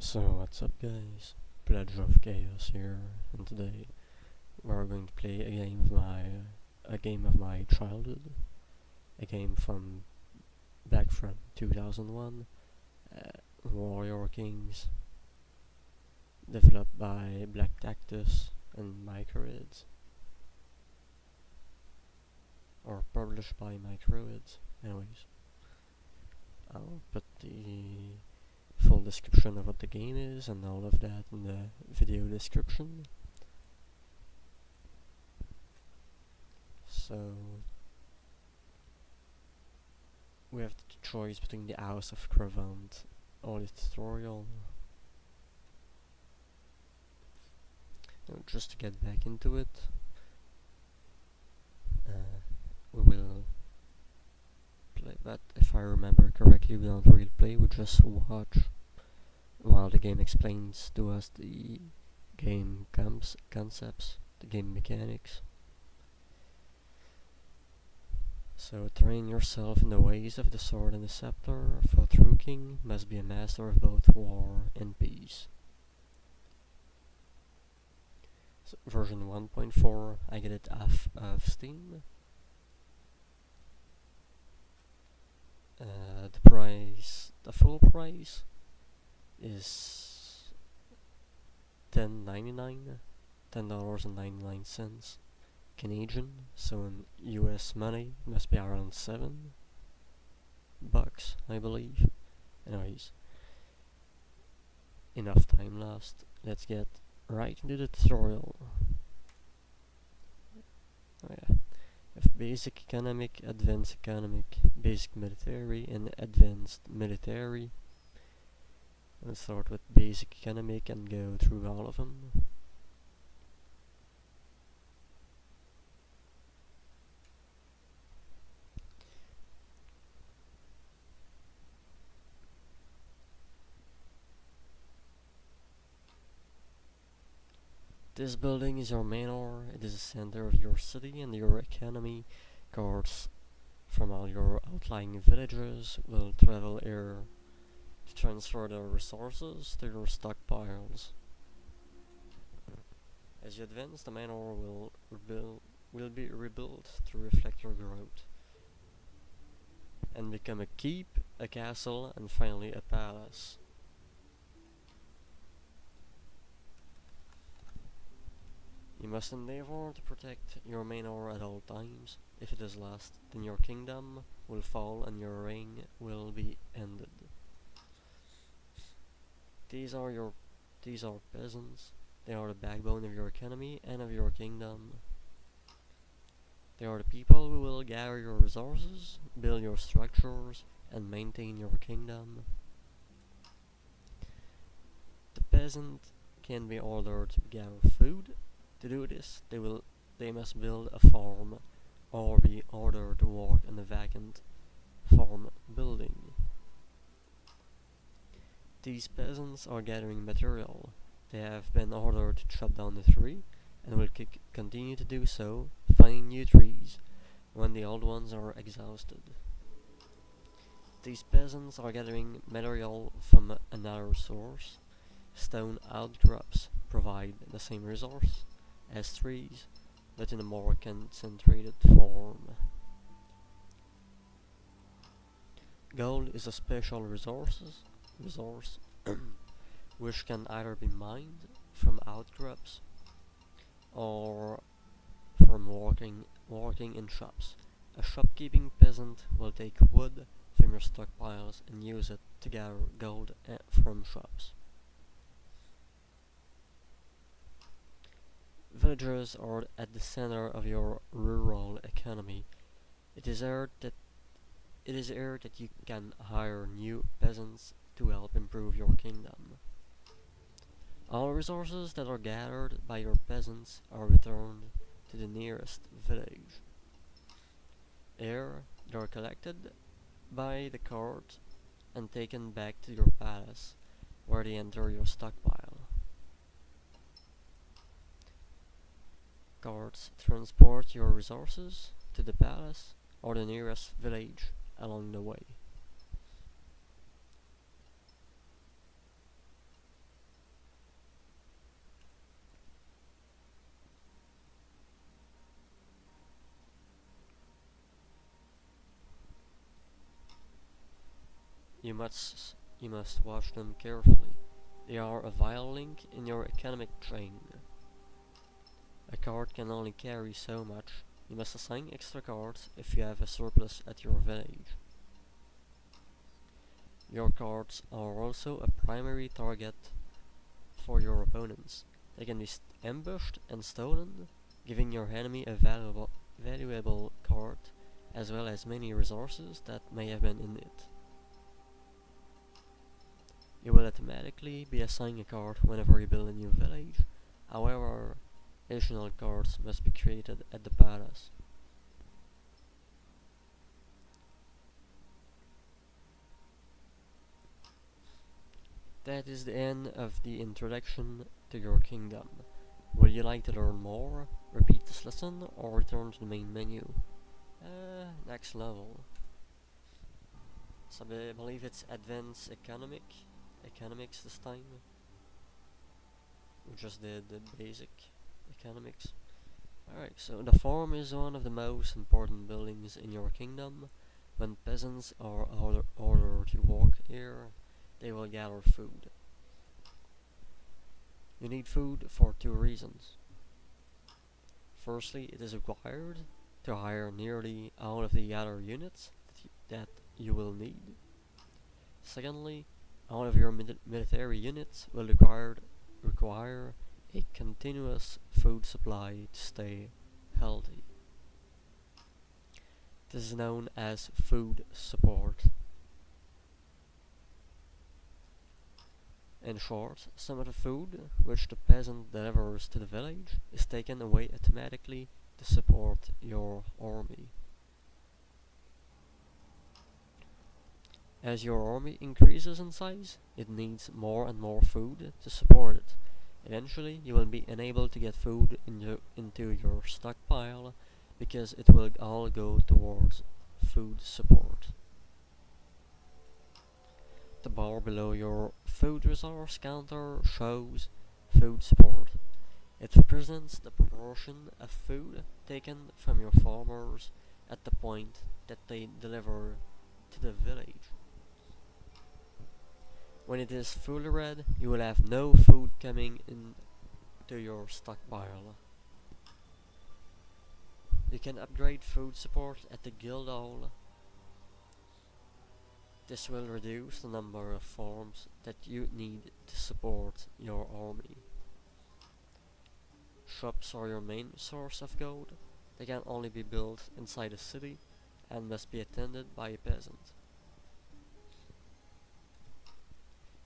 So what's up guys, Pledge of Chaos here, and today we're going to play a game of my childhood, a game from back from 2001, Warrior Kings, developed by Cactus and Microids, or published by Microids. Anyways, I'll put the full description of what the game is and all of that in the video description. So we have the choice between the House of Cravant or the tutorial. Now, just to get back into it, we will play, but if I remember correctly, we don't really play, we just watch while the game explains to us the game concepts, the game mechanics. So train yourself in the ways of the sword and the scepter, for a true king must be a master of both war and peace. So version 1.4, I get it off of Steam. The full price is $10.99 Canadian, so in US money it must be around $7, I believe. Anyways, enough time lost, let's get right into the tutorial. Oh yeah. Basic economic, advanced economic, basic military, and advanced military. Let's start with basic economic and go through all of them. This building is your manor. It is the center of your city, and your economy. Guards from all your outlying villages will travel here to transfer their resources to your stockpiles. As you advance, the manor will be rebuilt to reflect your growth and become a keep, a castle, and finally a palace. You must endeavor to protect your manor at all times. If it is lost, then your kingdom will fall and your reign will be ended. These are peasants. They are the backbone of your economy and of your kingdom. They are the people who will gather your resources, build your structures, and maintain your kingdom. The peasant can be ordered to gather food. To do this, they must build a farm or be ordered to work in a vacant farm building. These peasants are gathering material. They have been ordered to chop down the tree and will continue to do so, finding new trees when the old ones are exhausted. These peasants are gathering material from another source. Stone outcrops provide the same resource as trees, but in a more concentrated form. Gold is a special resource which can either be mined from outcrops or from working in shops. A shopkeeping peasant will take wood from your stockpiles and use it to gather gold from shops. Villagers are at the center of your rural economy. It is here that you can hire new peasants to help improve your kingdom. All resources that are gathered by your peasants are returned to the nearest village. Here, they are collected by the cart and taken back to your palace, where they enter your stockpile. Carts transport your resources to the palace or the nearest village along the way. you must watch them carefully. They are a vital link in your economic chain. A card can only carry so much. You must assign extra cards if you have a surplus at your village. Your cards are also a primary target for your opponents. They can be ambushed and stolen, giving your enemy a valuable card, as well as many resources that may have been in it. You will automatically be assigned a card whenever you build a new village. However, additional cards must be created at the palace. That is the end of the introduction to your kingdom. Would you like to learn more, repeat this lesson, or return to the main menu? Next level. So I believe it's Advanced Economics this time. We just did the basic economics. Alright, so the farm is one of the most important buildings in your kingdom. When peasants are ordered to work here, they will gather food. You need food for two reasons. Firstly, it is required to hire nearly all of the other units that you will need. Secondly, all of your military units will require a continuous food supply to stay healthy. This is known as food support. In short, some of the food which the peasant delivers to the village is taken away automatically to support your army. As your army increases in size, it needs more and more food to support it. Eventually, you will be unable to get food into your stockpile because it will all go towards food support. The bar below your food resource counter shows food support. It represents the proportion of food taken from your farmers at the point that they deliver to the village. When it is fully red, you will have no food coming into your stockpile. You can upgrade food support at the guild hall. This will reduce the number of farms that you need to support your army. Shops are your main source of gold. They can only be built inside a city and must be attended by a peasant.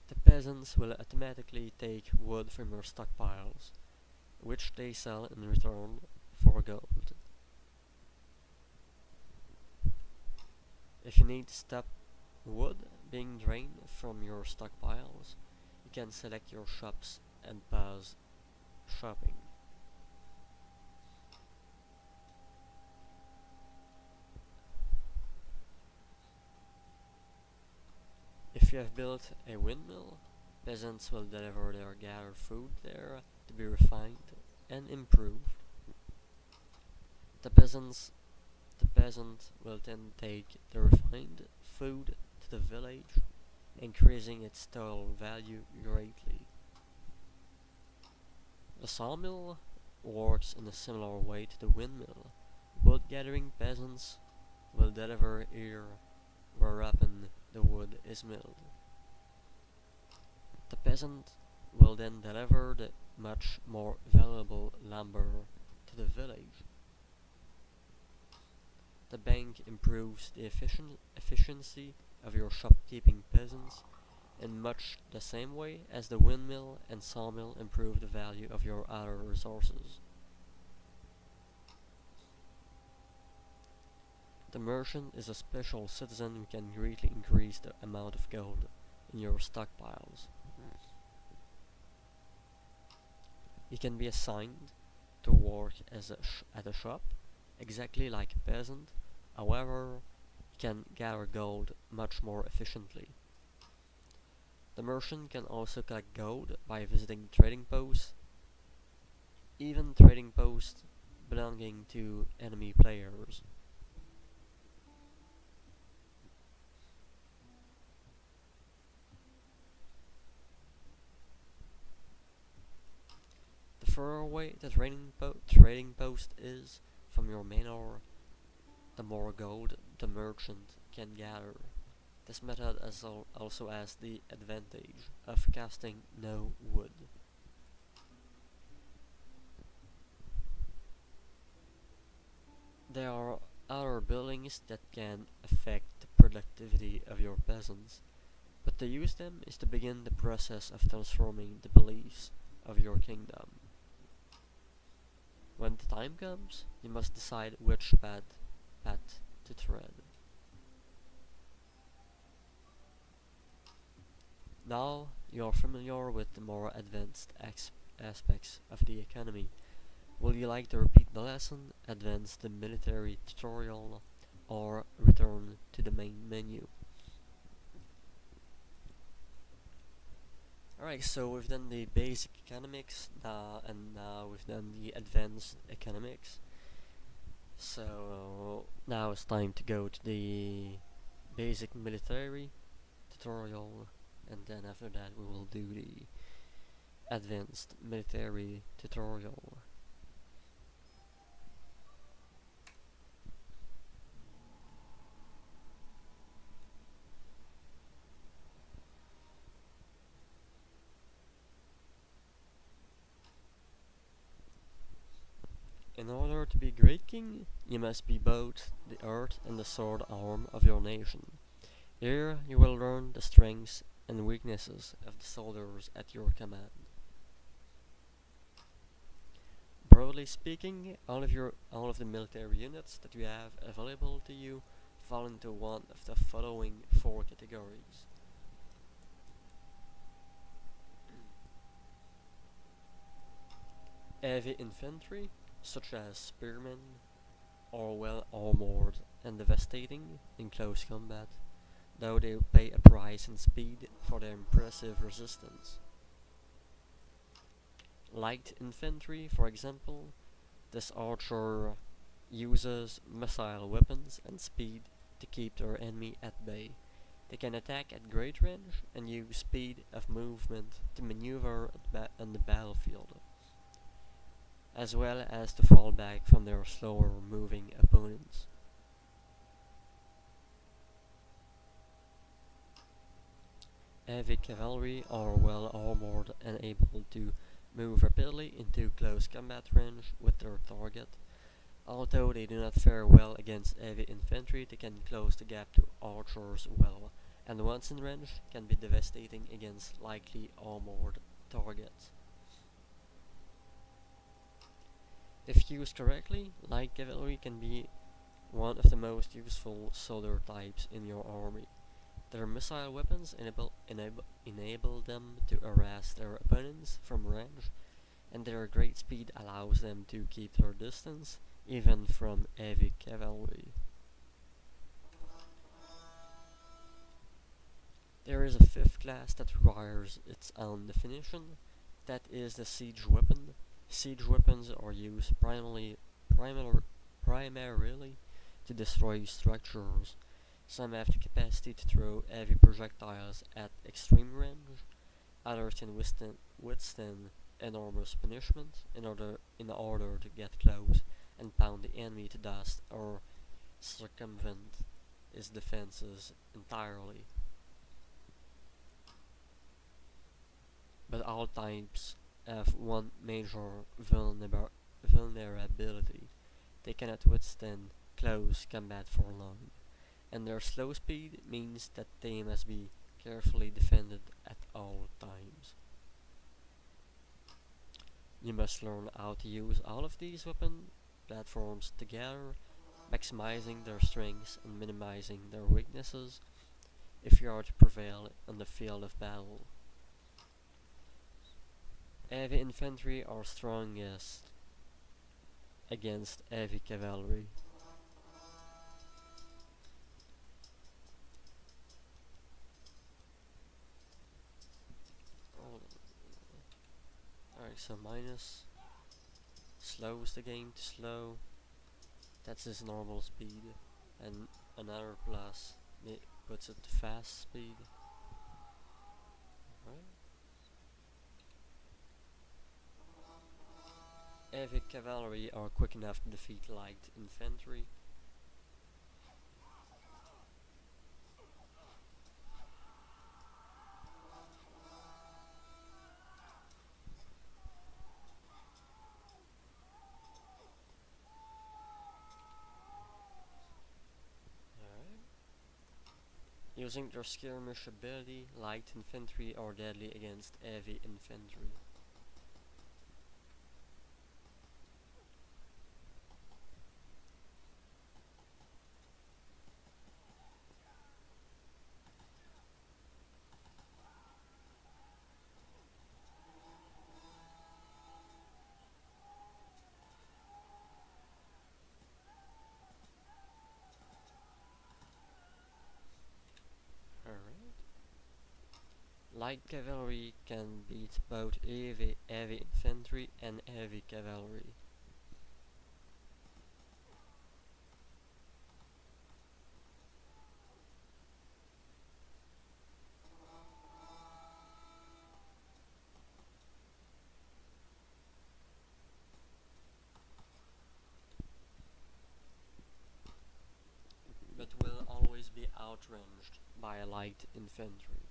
The peasants will automatically take wood from your stockpiles, which they sell in return for gold. If you need to stop wood being drained from your stockpiles, you can select your shops and pause shopping. If you have built a windmill, peasants will deliver their gathered food there to be refined and improved. The peasant will then take the refined food to the village, increasing its total value greatly. The sawmill works in a similar way to the windmill. Wood gathering peasants will deliver here whereupon the wood is milled. The peasant will then deliver the much more valuable lumber to the village. The bank improves the efficiency of your shopkeeping peasants in much the same way as the windmill and sawmill improve the value of your other resources. The merchant is a special citizen who can greatly increase the amount of gold in your stockpiles. He can be assigned to work at a shop, exactly like a peasant. However, he can gather gold much more efficiently. The merchant can also collect gold by visiting trading posts, even trading posts belonging to enemy players. further away the trading post is from your manor, the more gold the merchant can gather. This method also has the advantage of casting no wood. There are other buildings that can affect the productivity of your peasants, but to use them is to begin the process of transforming the beliefs of your kingdom. When the time comes, you must decide which path to tread. Now you are familiar with the more advanced aspects of the economy. Will you like to repeat the lesson, advance the military tutorial, or return to the main menu? Alright, so we've done the basic economics, and now we've done the advanced economics. So now it's time to go to the basic military tutorial, and then after that we will do the advanced military tutorial. In order to be a great king, you must be both the earth and the sword arm of your nation. Here you will learn the strengths and weaknesses of the soldiers at your command. Broadly speaking, all of the military units that you have available to you fall into one of the following 4 categories. Heavy infantry, such as spearmen, are well armored and devastating in close combat, though they pay a price in speed for their impressive resistance. Light infantry, for example, this archer uses missile weapons and speed to keep their enemy at bay. They can attack at great range and use speed of movement to maneuver on the battlefield, as well as to fall back from their slower moving opponents. Heavy cavalry are well armored and able to move rapidly into close combat range with their target. Although they do not fare well against heavy infantry, they can close the gap to archers well, and once in range can be devastating against lightly armored targets. If used correctly, light cavalry can be one of the most useful soldier types in your army. Their missile weapons enable them to harass their opponents from range, and their great speed allows them to keep their distance, even from heavy cavalry. There is a 5th class that requires its own definition, that is the siege weapon. Siege weapons are used primarily to destroy structures. Some have the capacity to throw heavy projectiles at extreme range, others can withstand enormous punishment in order to get close and pound the enemy to dust or circumvent his defenses entirely. But all types have one major vulnerability: they cannot withstand close combat for long, and their slow speed means that they must be carefully defended at all times. You must learn how to use all of these weapon platforms together, maximizing their strengths and minimizing their weaknesses if you are to prevail on the field of battle. Heavy infantry are strongest against heavy cavalry. Alright, so minus slows the game to slow. That's his normal speed. And another plus puts it to fast speed. Right. cavalry are quick enough to defeat light infantry. Using their skirmish ability, light infantry are deadly against heavy infantry. Light cavalry can beat both heavy infantry and heavy cavalry. But will always be outranged by light infantry.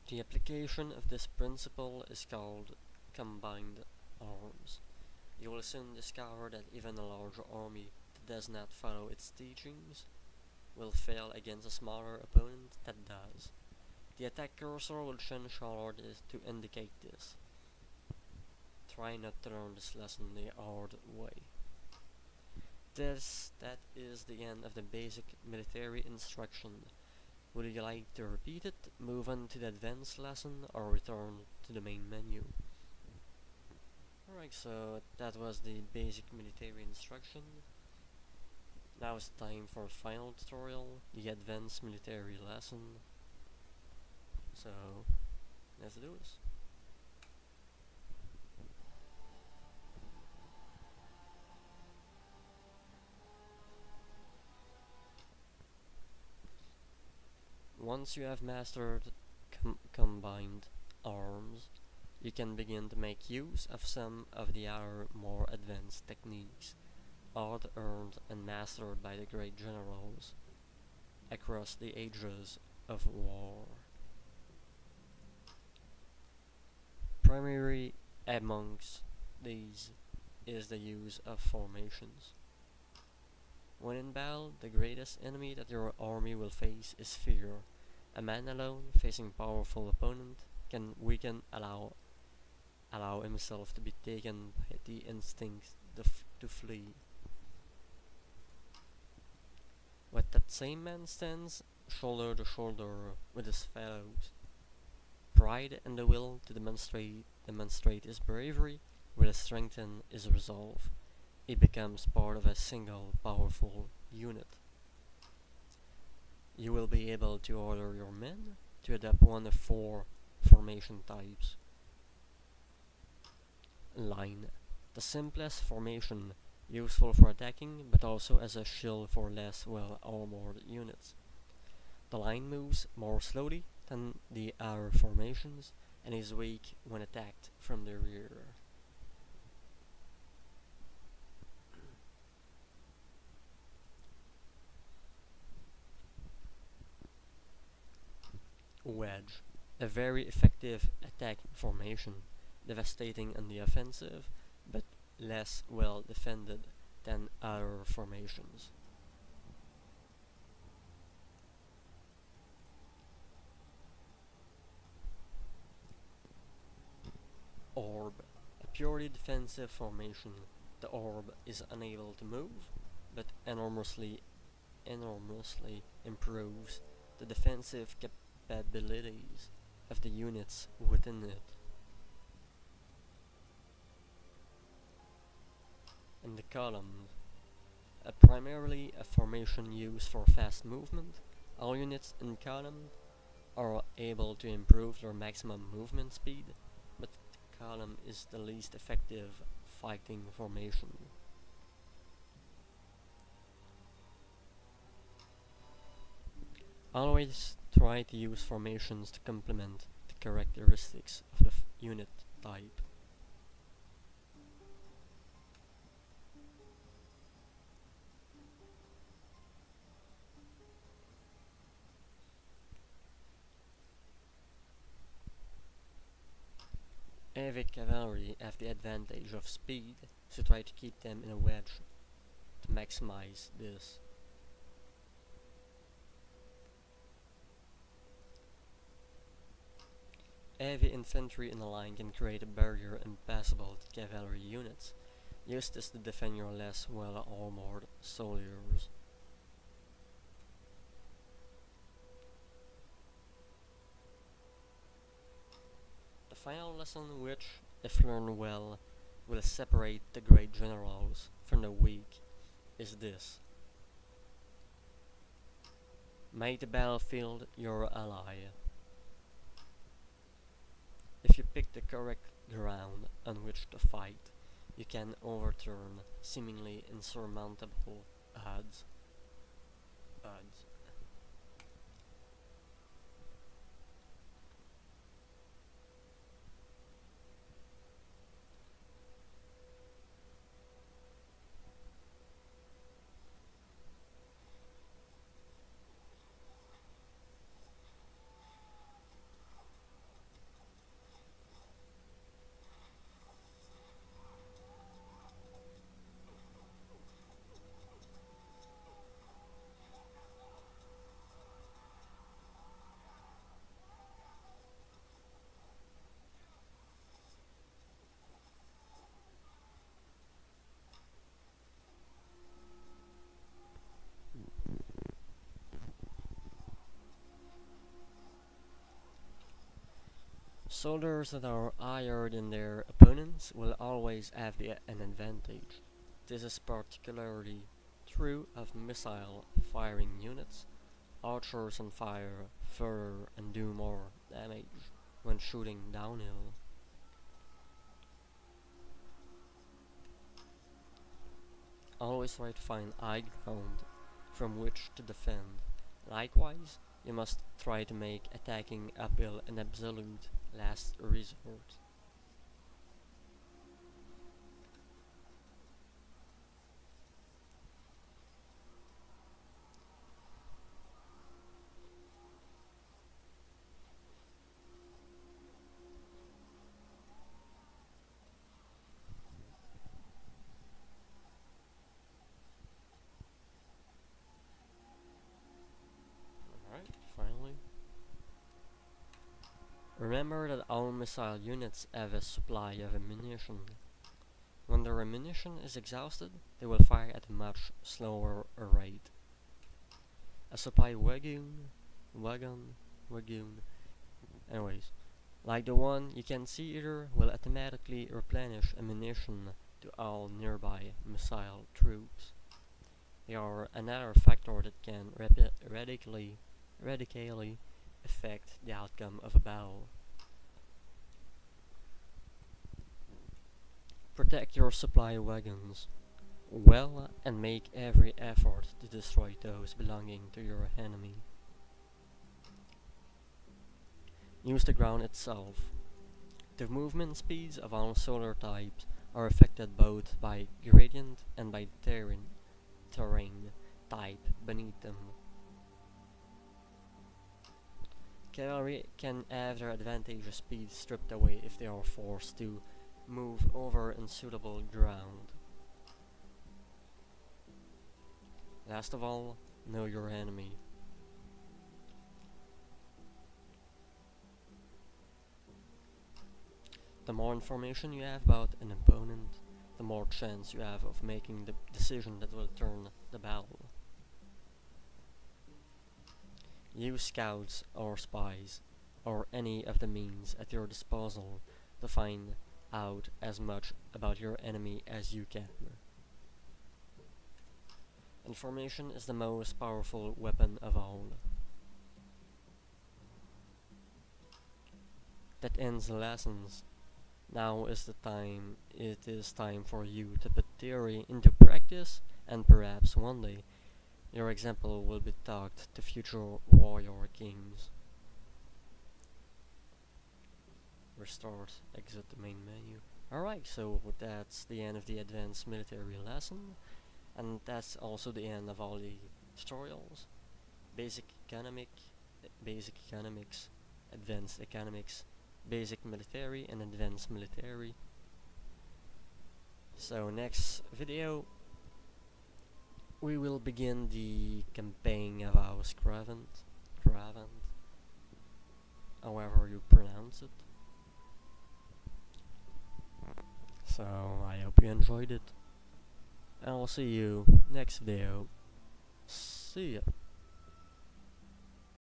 The application of this principle is called combined arms. You will soon discover that even a large army that does not follow its teachings will fail against a smaller opponent that does. The attack cursor will change color to indicate this. Try not to learn this lesson the hard way. That is the end of the basic military instruction. Would you like to repeat it, move on to the advanced lesson, or return to the main menu? Alright, so that was the basic military instruction. Now it's time for a final tutorial, the advanced military lesson. So, let's do this. Once you have mastered combined arms, you can begin to make use of some of the other more advanced techniques, hard earned and mastered by the great generals across the ages of war. Primary amongst these is the use of formations. When in battle, the greatest enemy that your army will face is fear. A man alone, facing powerful opponent, can weaken, allow himself to be taken by the instinct to flee. But that same man stands shoulder to shoulder with his fellows. Pride and the will to demonstrate his bravery will strengthen his resolve. He becomes part of a single powerful unit. You will be able to order your men to adopt one of 4 formation types. Line, the simplest formation, useful for attacking but also as a shield for less well-armored units. The line moves more slowly than the other formations and is weak when attacked from the rear. Wedge, a very effective attack formation, devastating on the offensive, but less well defended than other formations. Orb, a purely defensive formation. The orb is unable to move, but enormously improves the defensive capabilities of the units within it. And the column, Primarily a formation used for fast movement, all units in column are able to improve their maximum movement speed, but column is the least effective fighting formation. Always try to use formations to complement the characteristics of the unit type. Heavy cavalry have the advantage of speed, so try to keep them in a wedge to maximize this. Heavy infantry in a line can create a barrier impassable to cavalry units. Use this to defend your less well-armored soldiers. The final lesson which, if learned well, will separate the great generals from the weak is this. Make the battlefield your ally. If you pick the correct ground on which to fight, you can overturn seemingly insurmountable odds. Soldiers that are higher than their opponents will always have an advantage. This is particularly true of missile firing units. Archers can fire further and do more damage when shooting downhill. Always try to find high ground from which to defend. Likewise, you must try to make attacking uphill an absolute last resort. Alright, finally. Remember that all missile units have a supply of ammunition. When their ammunition is exhausted, they will fire at a much slower rate. A supply wagon, anyways, like the one you can see here, will automatically replenish ammunition to all nearby missile troops. They are another factor that can radically affect the outcome of a battle. Protect your supply wagons well and make every effort to destroy those belonging to your enemy. Use the ground itself. The movement speeds of all solar types are affected both by gradient and by terrain type beneath them. Cavalry can have their advantageous speed stripped away if they are forced to move over unsuitable ground. Last of all, know your enemy. The more information you have about an opponent, the more chance you have of making the decision that will turn the battle. Use scouts or spies, or any of the means at your disposal to find out as much about your enemy as you can. Information is the most powerful weapon of all. That ends the lessons. Now is the time. It is time for you to put theory into practice, and perhaps one day your example will be taught to future warrior kings. Restart, exit the main menu. Alright, so that's the end of the advanced military lesson, and that's also the end of all the tutorials. Basic economics, advanced economics, basic military, and advanced military. So next video we will begin the campaign of our Cravant, however you pronounce it. So I hope you enjoyed it, and I'll see you next video. See ya.